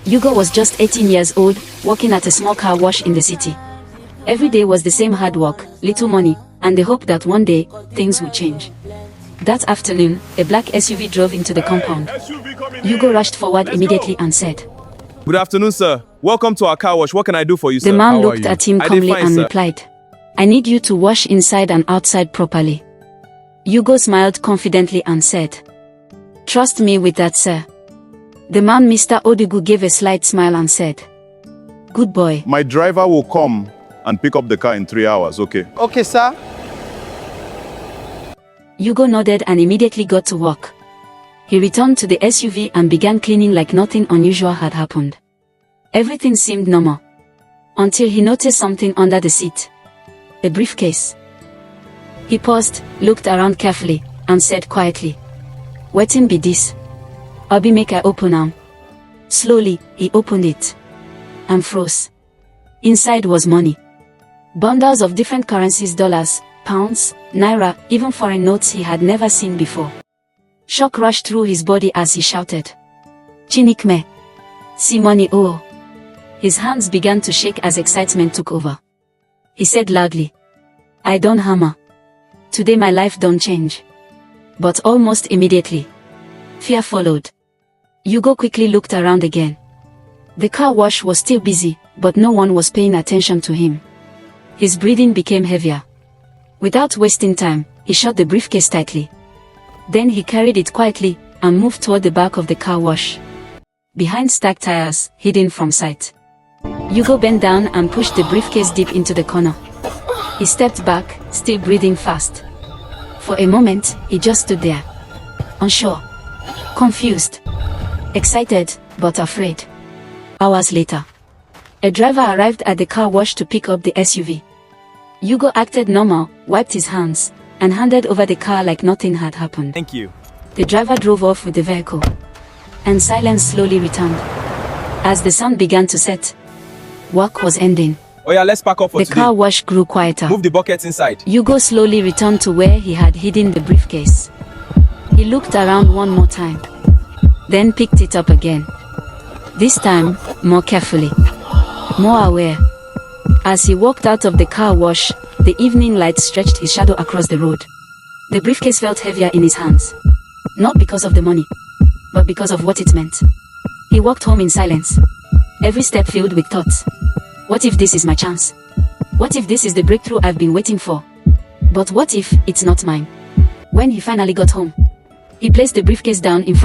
Hugo was just 18 years old, working at a small car wash in the city. Every day was the same hard work, little money, and the hope that one day, things would change. That afternoon, a black SUV drove into the compound. Hugo rushed forward immediately and said, "Good afternoon, sir. Welcome to our car wash. What can I do for you, sir?" The man looked at him calmly and replied, "I need you to wash inside and outside properly." Hugo smiled confidently and said, "Trust me with that, sir." The man, Mr. Odigu, gave a slight smile and said, "Good boy. My driver will come and pick up the car in 3 hours, okay? Okay, sir." Hugo nodded and immediately got to work. He returned to the SUV and began cleaning like nothing unusual had happened. Everything seemed normal. Until he noticed something under the seat. A briefcase. He paused, looked around carefully, and said quietly, "Wetin be this? Obi, make I open am." Slowly, he opened it. And froze. Inside was money. Bundles of different currencies, dollars, pounds, naira, even foreign notes he had never seen before. Shock rushed through his body as he shouted, "Chinikme! See money, oh!" His hands began to shake as excitement took over. He said loudly, "I don't hammer. Today my life don't change." But almost immediately, fear followed. Hugo quickly looked around again. The car wash was still busy, but no one was paying attention to him. His breathing became heavier. Without wasting time, he shut the briefcase tightly. Then he carried it quietly and moved toward the back of the car wash. Behind stacked tires, hidden from sight. Hugo bent down and pushed the briefcase deep into the corner. He stepped back, still breathing fast. For a moment, he just stood there. Unsure. Confused. Excited, but afraid. Hours later, a driver arrived at the car wash to pick up the SUV. Hugo acted normal, wiped his hands, and handed over the car like nothing had happened. "Thank you." The driver drove off with the vehicle. And silence slowly returned. As the sun began to set, work was ending. "Oh yeah, let's pack up for The today. car wash grew quieter. Move the buckets inside." Hugo slowly returned to where he had hidden the briefcase. He looked around one more time, then picked it up again. This time, more carefully, more aware. As he walked out of the car wash, the evening light stretched his shadow across the road. The briefcase felt heavier in his hands. Not because of the money, but because of what it meant. He walked home in silence, every step filled with thoughts. What if this is my chance? What if this is the breakthrough I've been waiting for? But what if it's not mine? When he finally got home, he placed the briefcase down in front